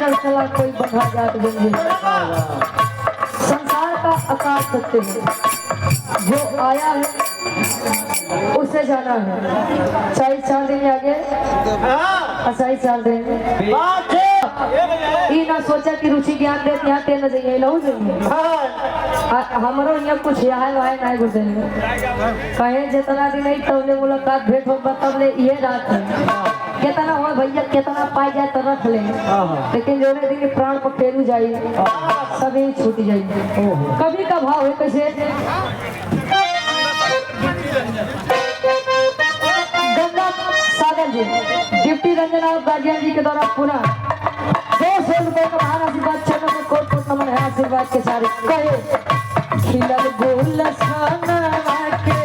चल चला कोई बंधा जात बंधे। संसार का आकाश सत्य है, जो आया है उसे जाना है। चाहे 4 दिन आगे असाई 4 दिन ई ना सोचा कि रुचि ज्ञान देते यहाँ तेल न जाइए लहू जाइए हमारो यहाँ कुछ यहाँ वहाँ नहीं घुसे कहे जितना दिन नहीं तबले मुलाकात भेंट हो तबले ये रात है कितना हो भैया कितना पाई जाए तो रख ले लेकिन जो दिन प्राण पर फेरू जाइए सभी छूट जाइए। कभी का भाव है कैसे गंगा सागर जी डिप्टी रंजन और गार्जियन जी के द्वारा पुनः 200 रुपए का महान आशीर्वाद चरणों में कोट कोट नमन है आशीर्वाद के सारे कहे खिलल गोल सनवा के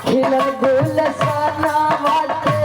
खिलल गोल सनवा के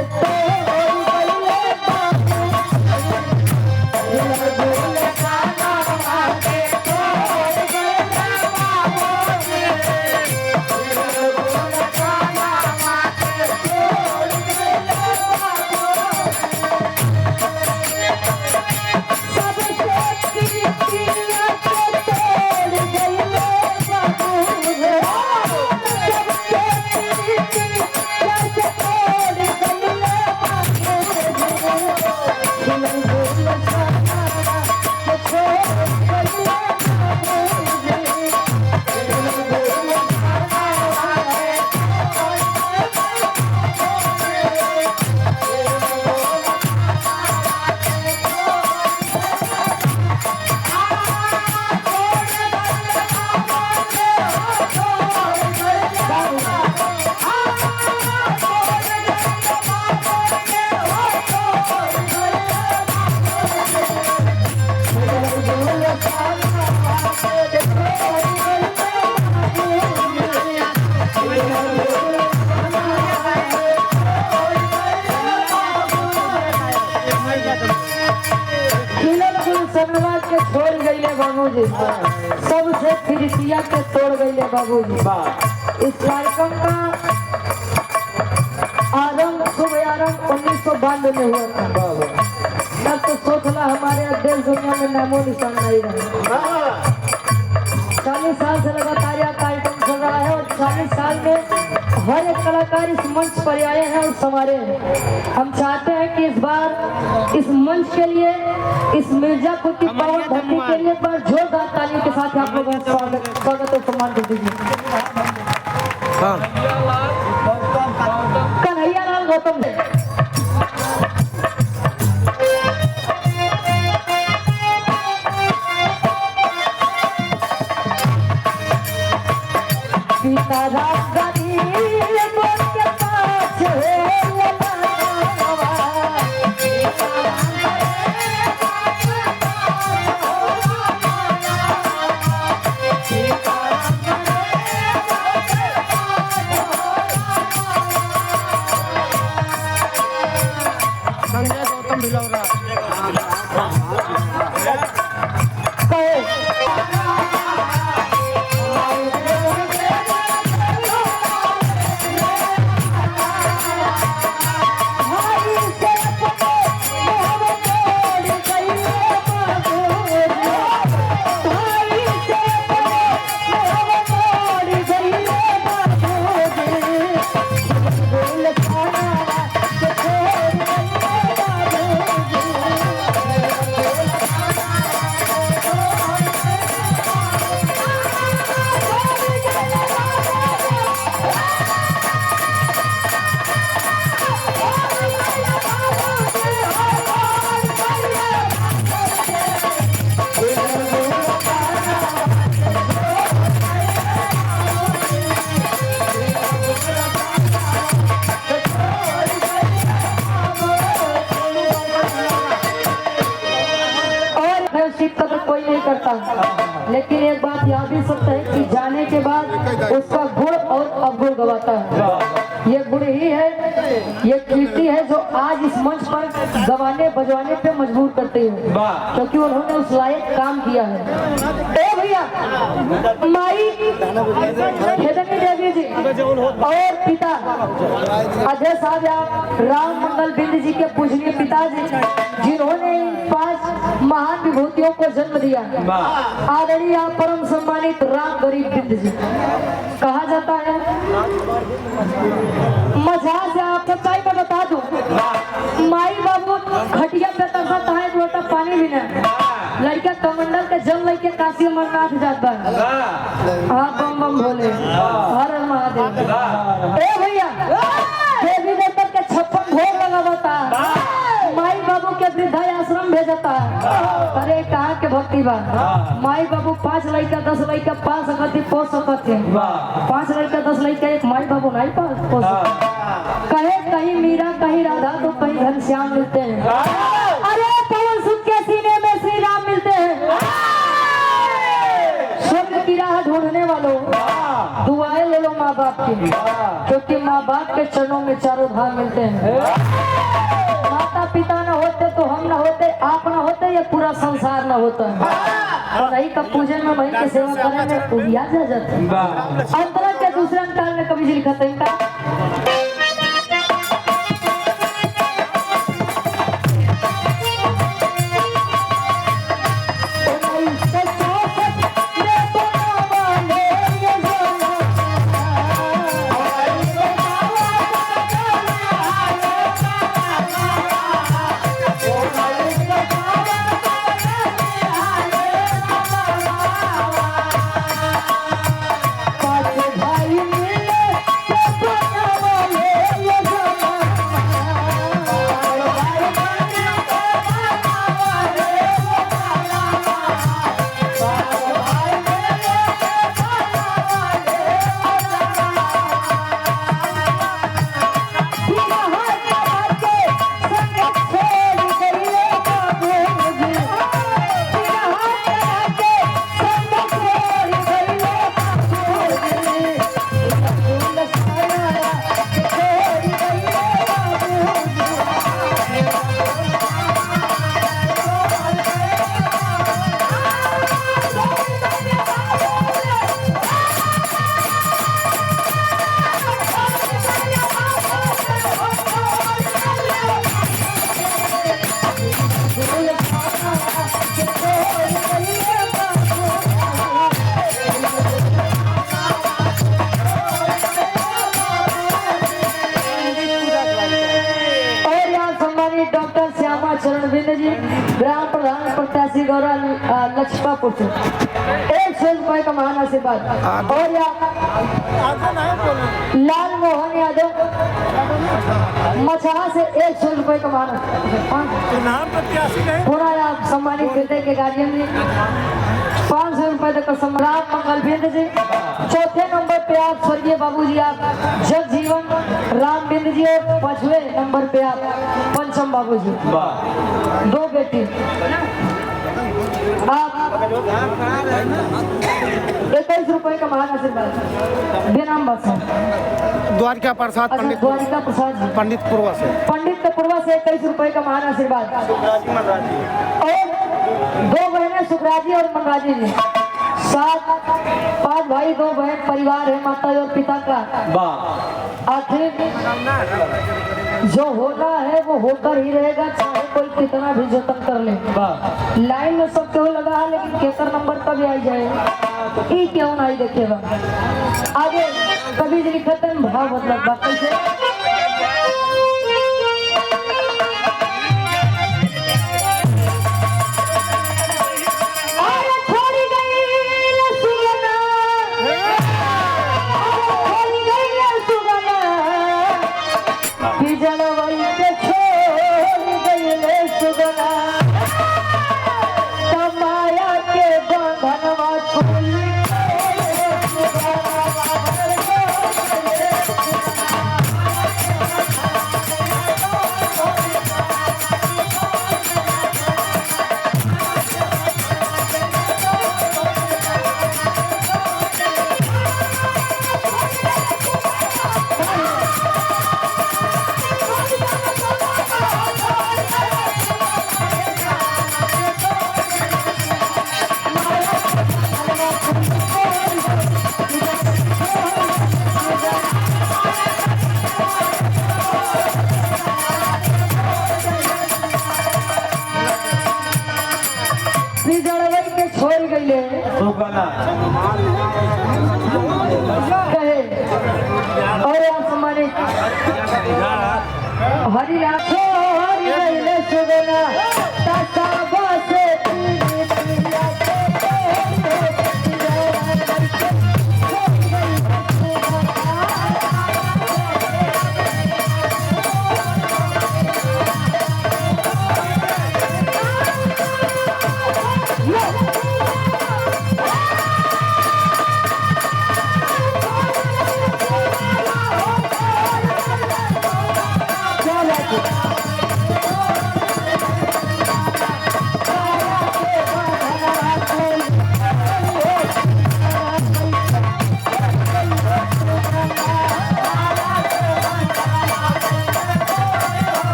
बाबूजी सबसे फिरसिया के तोड़ गई बाबूजी। इस कार्यक्रम का आरंभ शुभ आरंभ 1992 में हुआ था। तब तो सोचला हमारे देश दुनिया में नामो निशान नहीं रहा। 40 साल से लगातार यह कार्यक्रम चल रहा है और 40 साल में हर एक कलाकार इस मंच पर आए हैं और संवारे हैं। हम चाहते हैं कि इस बार इस मंच के लिए इस मिर्जापुर की पावन धरती के लिए पर जोरदार तालियों के साथ आप लोगों का स्वागत और सम्मान कर दीजिए। कन्हैया लाल गौतम लेकिन एक बात याद भी सकता है कि जाने के बाद उसका गुण और अवगुण गवाता है। ये गुण ही है, ये कीर्ति है जो आज इस मंच पर गवाने बजवाने पे मजबूर करते हैं, क्योंकि उन्होंने उस लायक काम किया है। ए भैया, माई खेदनी देवी जी और पिता अजय साहब राम मंगल बिंद जी के पूजनीय पिताजी, जिन्होंने इन 5 महान विभूतियों को जन्म दिया। आदरणीय परम सम्मानित राम गरीब बिंद जी। कहा जाता है मजाक से आप सच्चाई में बता दूं, माई बाबू खटिया पे तरसता है, लोटा पानी भी नहीं। लड़का कमंडल के जल लेके काशी अमरनाथ जाता है। हाँ, बम बम भोले, हर महादेव। ए भैया, देवी देवता के 56 भोग लगावता, माई बाबू के वृद्धाश्रम भेजता। अरे कहाँ के भक्ति बा। माई बाबू 5 लड़का 10 लड़का पाल सकती पोस सकते, 5 लड़का 10 लड़का एक माई बाबू नहीं पोस। कहे कहीं मीरा कहीं राधा तो कहीं घनश्याम मिलते हैं। अरे पवन सुख के सीने में श्री राम मिलते हैं। स्वर्ग की राह ढूंढने वालों, दुआएं ले लो माँ बाप की, क्योंकि माँ बाप के चरणों में चारों धाम मिलते हैं। माता पिता न होते तो हम न होते, आप न होते, ये पूरा संसार न होता। और नहीं का पूजन में वही की सेवा करने में पूजा जा जाता है। अंतरा के दूसरे अंतराल में कवि जी लिखा था इनका, ग्राम प्रधान प्रत्याशी गौरव लक्ष्मीपुर से 100 रुपए का महान आशीर्वाद। और लाल मोहन यादव मछहा से 100 रुपए का महान थोड़ा आप सम्मानित हृदय के गार्जियन जी 500 रुपए तक का सम्राट मंगल बिंद जी। चौथे नंबर पे आप स्वर्गीय बाबूजी आप जगजीवन राम बिंद जी, और 5वें नंबर पे आप पंचम बाबूजी, 2 बेटी। आप 21 रुपए का महान आशीर्वाद बेनाम बस द्वारिका प्रसाद पंडित, द्वारिका प्रसाद पंडितपुरवा से 21 रुपए का महान आशीर्वाद। और 2 बहनें सुखराजी और मनराजी जी, 5 भाई 2 बहन परिवार है माता और पिता का। आखिर जो होना है वो होकर ही रहेगा, चाहे कोई कितना भी जतन कर ले। लाइन में सब क्यों लगा है, लेकिन केकर नंबर कभी आई जाएगा ये क्यों नहीं देखेगा। आगे कभी लिखते हैं भाव बदलत बाकी से बिजड़वई के छोड़ गईले कहे और आसमानी हरि राखो हरि गईले सुगना ताता